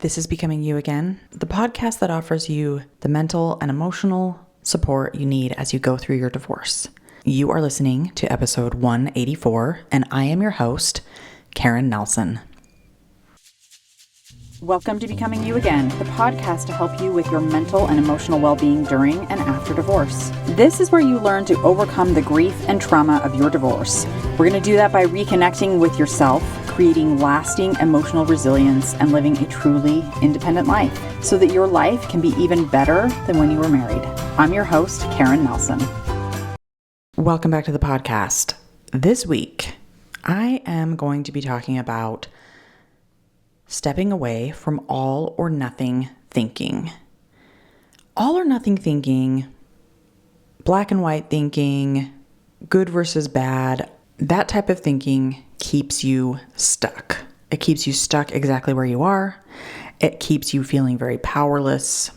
This is Becoming You Again, the podcast that offers you the mental and emotional support you need as you go through your divorce. You are listening to episode 184, and I am your host, Karen Nelson. Welcome to Becoming You Again, the podcast to help you with your mental and emotional well-being during and after divorce. This is where you learn to overcome the grief and trauma of your divorce. We're going to do that by reconnecting with yourself, creating lasting emotional resilience, and living a truly independent life so that your life can be even better than when you were married. I'm your host, Karen Nelson. Welcome back to the podcast. This week, I am going to be talking about stepping away from all or nothing thinking. All or nothing thinking, black and white thinking, good versus bad, that type of thinking keeps you stuck. It keeps you stuck exactly where you are. It keeps you feeling very powerless.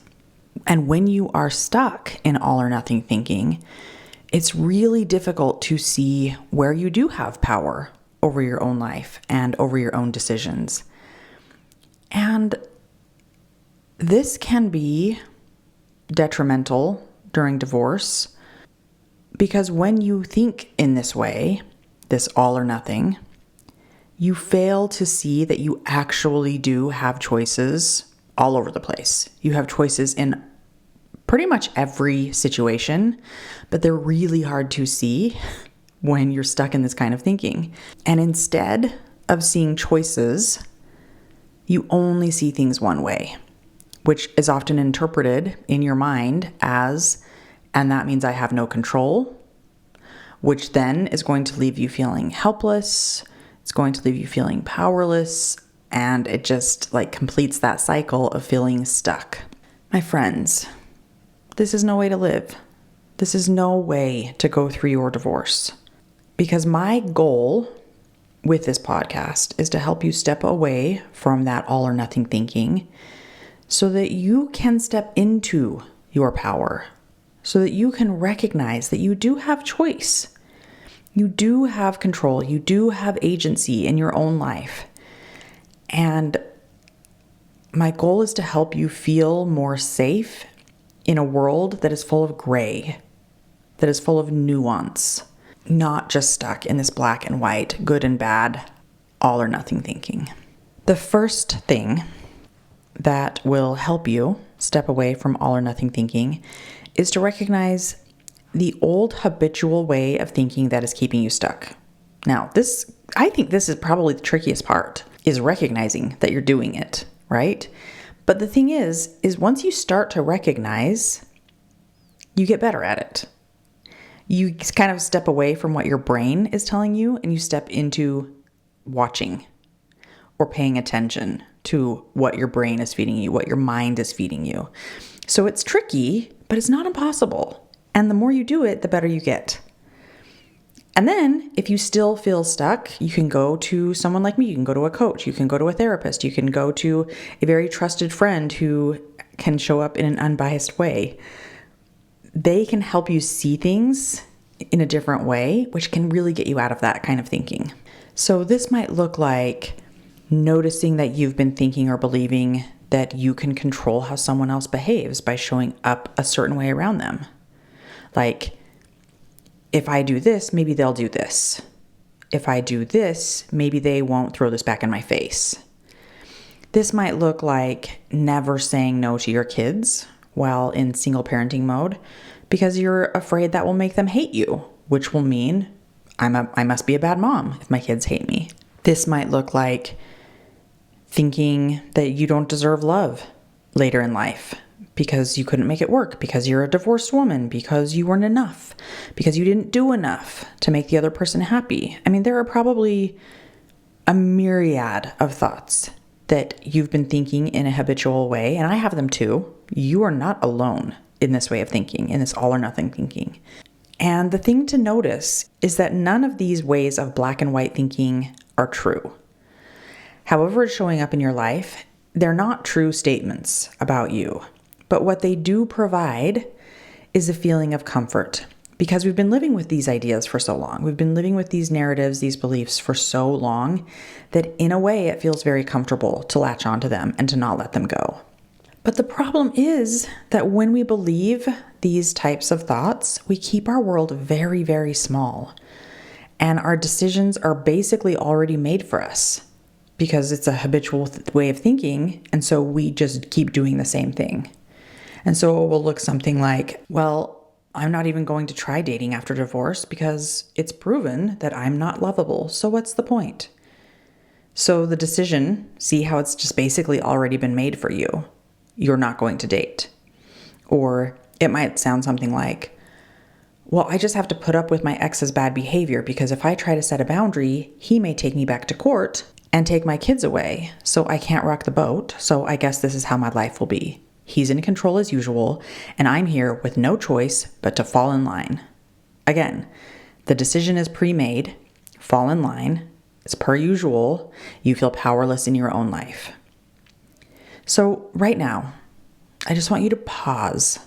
And when you are stuck in all or nothing thinking, it's really difficult to see where you do have power over your own life and over your own decisions. And this can be detrimental during divorce because when you think in this way, this all or nothing, you fail to see that you actually do have choices all over the place. You have choices in pretty much every situation, but they're really hard to see when you're stuck in this kind of thinking. And instead of seeing choices, you only see things one way, which is often interpreted in your mind as, and that means I have no control, which then is going to leave you feeling helpless. It's going to leave you feeling powerless, and it just completes that cycle of feeling stuck. My friends, this is no way to live. This is no way to go through your divorce. Because my goal with this podcast is to help you step away from that all or nothing thinking so that you can step into your power, so that you can recognize that you do have choice. You do have control. You do have agency in your own life. And my goal is to help you feel more safe in a world that is full of gray, that is full of nuance, not just stuck in this black and white, good and bad, all or nothing thinking. The first thing that will help you step away from all or nothing thinking is to recognize the old habitual way of thinking that is keeping you stuck. Now, I think this is probably the trickiest part, is recognizing that you're doing it, right? But the thing is once you start to recognize, you get better at it. You kind of step away from what your brain is telling you and you step into watching or paying attention to what your brain is feeding you, what your mind is feeding you. So it's tricky, but it's not impossible. And the more you do it, the better you get. And then if you still feel stuck, you can go to someone like me. You can go to a coach. You can go to a therapist. You can go to a very trusted friend who can show up in an unbiased way. They can help you see things in a different way, which can really get you out of that kind of thinking. So this might look like noticing that you've been thinking or believing that you can control how someone else behaves by showing up a certain way around them. Like, if I do this, maybe they'll do this. If I do this, maybe they won't throw this back in my face. This might look like never saying no to your kids while in single parenting mode because you're afraid that will make them hate you, which will mean I must be a bad mom if my kids hate me. This might look like thinking that you don't deserve love later in life because you couldn't make it work, because you're a divorced woman, because you weren't enough, because you didn't do enough to make the other person happy. I mean, there are probably a myriad of thoughts that you've been thinking in a habitual way, and I have them too. You are not alone in this way of thinking, in this all or nothing thinking. And the thing to notice is that none of these ways of black and white thinking are true. However it's showing up in your life, they're not true statements about you. But what they do provide is a feeling of comfort. because we've been living with these ideas for so long. We've been living with these narratives, these beliefs for so long that in a way it feels very comfortable to latch onto them and to not let them go. But the problem is that when we believe these types of thoughts, we keep our world very, very small. And our decisions are basically already made for us because it's a habitual way of thinking. And so we just keep doing the same thing. And so it will look something like, well, I'm not even going to try dating after divorce because it's proven that I'm not lovable. So what's the point? So the decision, see how it's just basically already been made for you. You're not going to date. Or it might sound something like, well, I just have to put up with my ex's bad behavior because if I try to set a boundary, he may take me back to court and take my kids away. So I can't rock the boat. So I guess this is how my life will be. He's in control as usual, and I'm here with no choice but to fall in line. Again, the decision is pre-made. Fall in line. It's per usual. You feel powerless in your own life. So right now, I just want you to pause,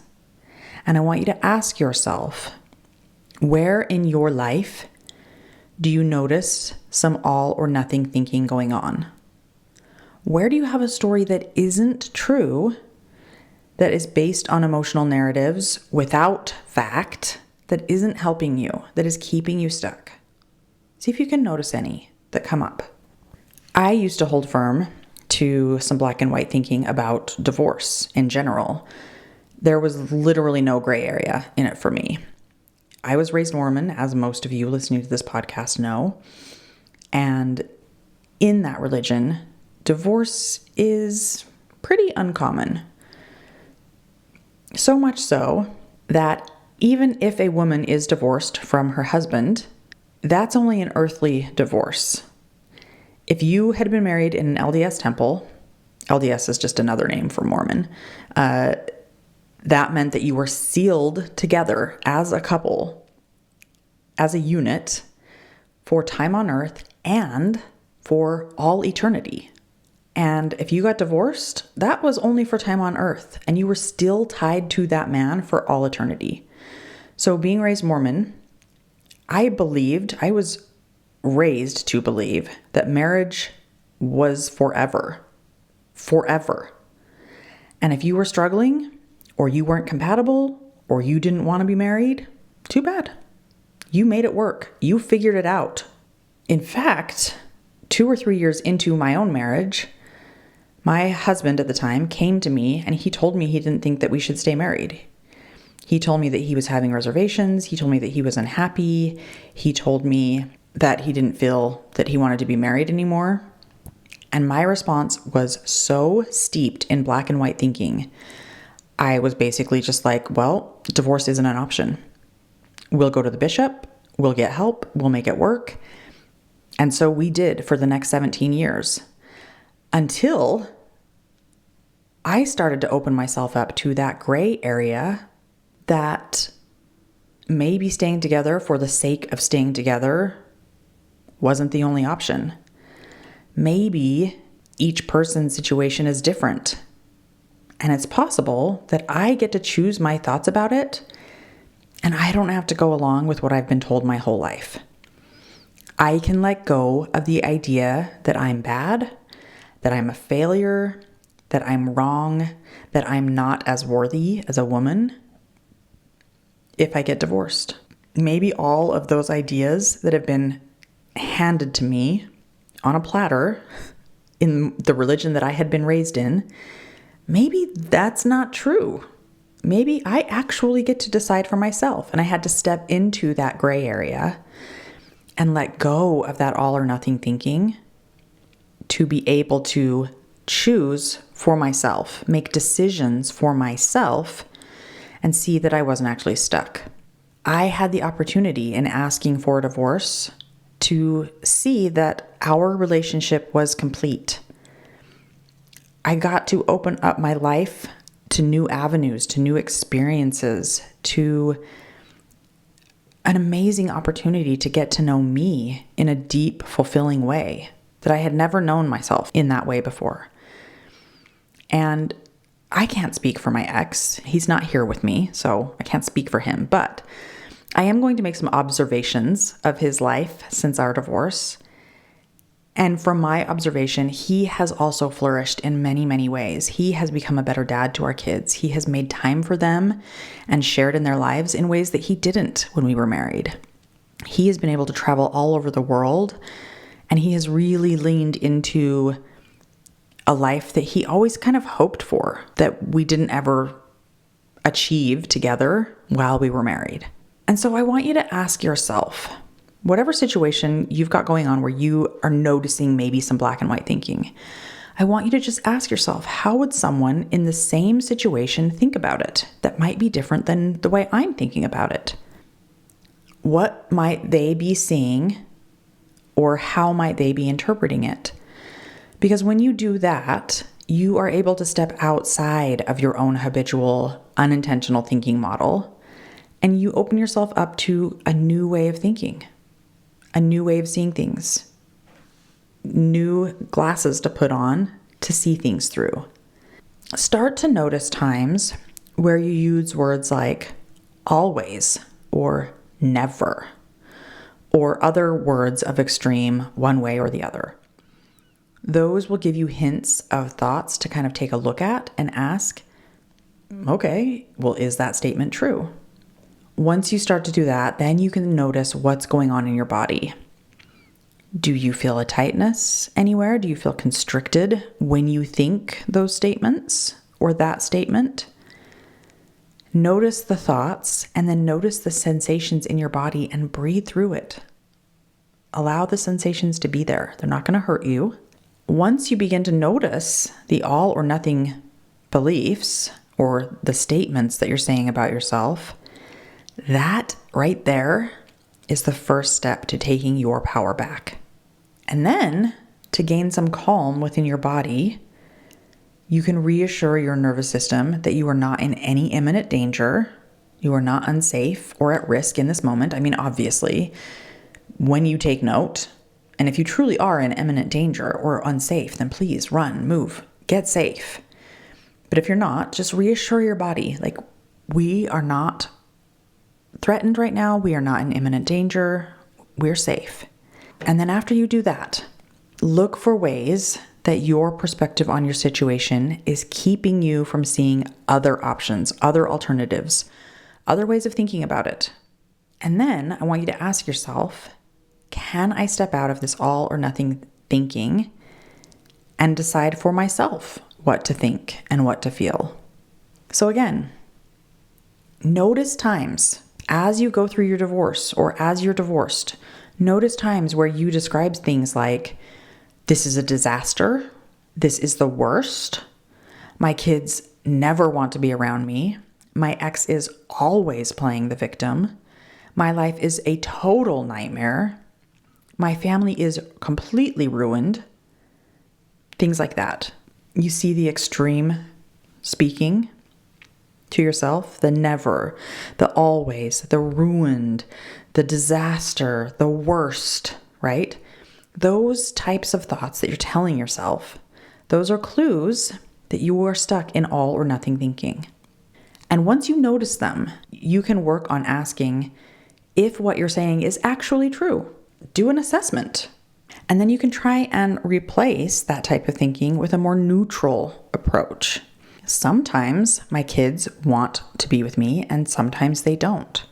and I want you to ask yourself, where in your life do you notice some all or nothing thinking going on? Where do you have a story that isn't true, that is based on emotional narratives without fact, that isn't helping you, that is keeping you stuck? See if you can notice any that come up. I used to hold firm to some black and white thinking about divorce in general. There was literally no gray area in it for me. I was raised Mormon, as most of you listening to this podcast know. And in that religion, divorce is pretty uncommon. So much so that even if a woman is divorced from her husband, that's only an earthly divorce. If you had been married in an LDS temple, LDS is just another name for Mormon, that meant that you were sealed together as a couple, as a unit, for time on earth and for all eternity. And if you got divorced, that was only for time on earth, and you were still tied to that man for all eternity. So being raised Mormon, I was raised to believe that marriage was forever. Forever. And if you were struggling, or you weren't compatible, or you didn't want to be married, too bad. You made it work. You figured it out. In fact, 2 or 3 years into my own marriage, my husband at the time came to me and he told me he didn't think that we should stay married. He told me that he was having reservations. He told me that he was unhappy. He told me that he didn't feel that he wanted to be married anymore. And my response was so steeped in black and white thinking. I was basically just like, well, divorce isn't an option. We'll go to the bishop. We'll get help. We'll make it work. And so we did for the next 17 years. Until I started to open myself up to that gray area that maybe staying together for the sake of staying together wasn't the only option. Maybe each person's situation is different. And it's possible that I get to choose my thoughts about it, and I don't have to go along with what I've been told my whole life. I can let go of the idea that I'm bad, that I'm a failure, that I'm wrong, that I'm not as worthy as a woman if I get divorced. Maybe all of those ideas that have been handed to me on a platter in the religion that I had been raised in, maybe that's not true. Maybe I actually get to decide for myself, and I had to step into that gray area and let go of that all or nothing thinking to be able to choose for myself, make decisions for myself, and see that I wasn't actually stuck. I had the opportunity in asking for a divorce to see that our relationship was complete. I got to open up my life to new avenues, to new experiences, to an amazing opportunity to get to know me in a deep, fulfilling way that I had never known myself in that way before. And I can't speak for my ex. He's not here with me, so I can't speak for him. But I am going to make some observations of his life since our divorce. And from my observation, he has also flourished in many, many ways. He has become a better dad to our kids. He has made time for them and shared in their lives in ways that he didn't when we were married. He has been able to travel all over the world, and he has really leaned into a life that he always kind of hoped for, that we didn't ever achieve together while we were married. And so I want you to ask yourself, whatever situation you've got going on where you are noticing maybe some black and white thinking, I want you to just ask yourself, how would someone in the same situation think about it that might be different than the way I'm thinking about it? What might they be seeing, or how might they be interpreting it? Because when you do that, you are able to step outside of your own habitual, unintentional thinking model, and you open yourself up to a new way of thinking, a new way of seeing things, new glasses to put on to see things through. Start to notice times where you use words like always or never, or other words of extreme one way or the other. Those will give you hints of thoughts to kind of take a look at and ask, okay, well, is that statement true? Once you start to do that, then you can notice what's going on in your body. Do you feel a tightness anywhere? Do you feel constricted when you think those statements or that statement? Notice the thoughts and then notice the sensations in your body and breathe through it. Allow the sensations to be there. They're not going to hurt you. Once you begin to notice the all or nothing beliefs or the statements that you're saying about yourself, that right there is the first step to taking your power back. And then to gain some calm within your body, you can reassure your nervous system that you are not in any imminent danger. You are not unsafe or at risk in this moment. I mean, obviously, when you take note, and if you truly are in imminent danger or unsafe, then please run, move, get safe. But if you're not, just reassure your body, like, we are not threatened right now. We are not in imminent danger. We're safe. And then after you do that, look for ways that your perspective on your situation is keeping you from seeing other options, other alternatives, other ways of thinking about it. And then I want you to ask yourself, can I step out of this all or nothing thinking and decide for myself what to think and what to feel? So again, notice times as you go through your divorce or as you're divorced, notice times where you describe things like, this is a disaster, this is the worst, my kids never want to be around me, my ex is always playing the victim, my life is a total nightmare, my family is completely ruined, things like that. You see the extreme speaking to yourself, the never, the always, the ruined, the disaster, the worst, right? Those types of thoughts that you're telling yourself, those are clues that you are stuck in all or nothing thinking. And once you notice them, you can work on asking if what you're saying is actually true. Do an assessment. And then you can try and replace that type of thinking with a more neutral approach. Sometimes my kids want to be with me and sometimes they don't.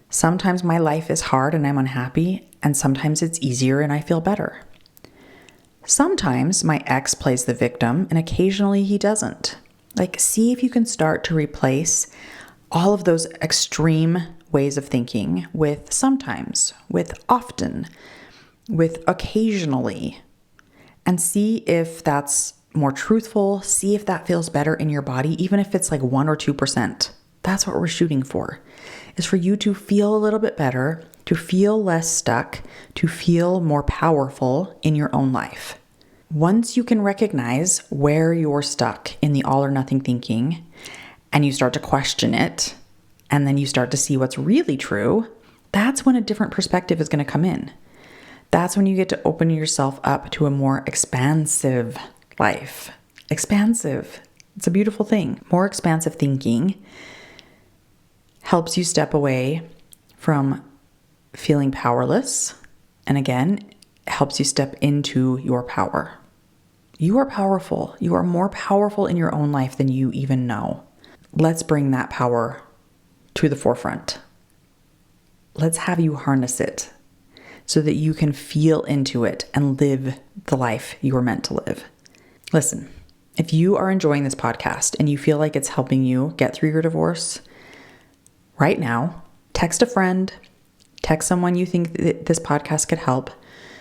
Sometimes my life is hard and I'm unhappy, and sometimes it's easier and I feel better. Sometimes my ex plays the victim and occasionally he doesn't. Like, see if you can start to replace all of those extreme ways of thinking with sometimes, with often, with occasionally, and see if that's more truthful, see if that feels better in your body, even if it's like 1 or 2%. That's what we're shooting for, is for you to feel a little bit better, to feel less stuck, to feel more powerful in your own life. Once you can recognize where you're stuck in the all or nothing thinking, and you start to question it, and then you start to see what's really true, that's when a different perspective is going to come in. That's when you get to open yourself up to a more expansive life. Expansive. It's a beautiful thing. More expansive thinking helps you step away from feeling powerless. And again, helps you step into your power. You are powerful. You are more powerful in your own life than you even know. Let's bring that power to the forefront. Let's have you harness it so that you can feel into it and live the life you are meant to live. Listen, if you are enjoying this podcast and you feel like it's helping you get through your divorce, right now, text a friend, text someone you think that this podcast could help.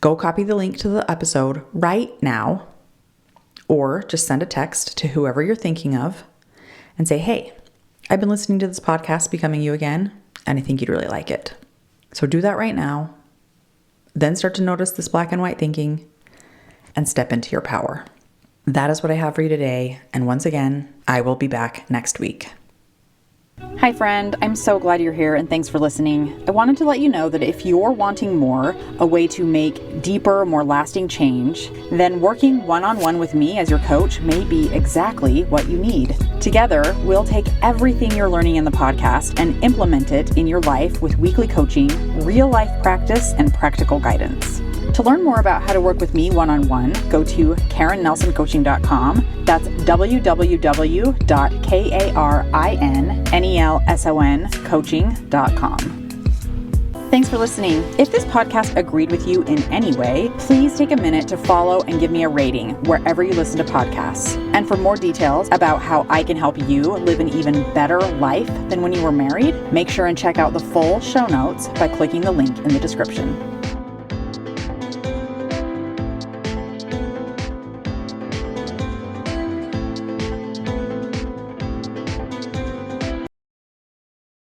Go copy the link to the episode right now, or just send a text to whoever you're thinking of and say, hey, I've been listening to this podcast, Becoming You Again, and I think you'd really like it. So do that right now. Then start to notice this black and white thinking and step into your power. That is what I have for you today. And once again, I will be back next week. Hi friend, I'm so glad you're here and thanks for listening. I wanted to let you know that if you're wanting more, a way to make deeper, more lasting change, then working one-on-one with me as your coach may be exactly what you need. Together, we'll take everything you're learning in the podcast and implement it in your life with weekly coaching, real life practice, and practical guidance. To learn more about how to work with me one-on-one, go to KarenNelsonCoaching.com. That's www.KarenNelsonCoaching.com. Thanks for listening. If this podcast agreed with you in any way, please take a minute to follow and give me a rating wherever you listen to podcasts. And for more details about how I can help you live an even better life than when you were married, make sure and check out the full show notes by clicking the link in the description.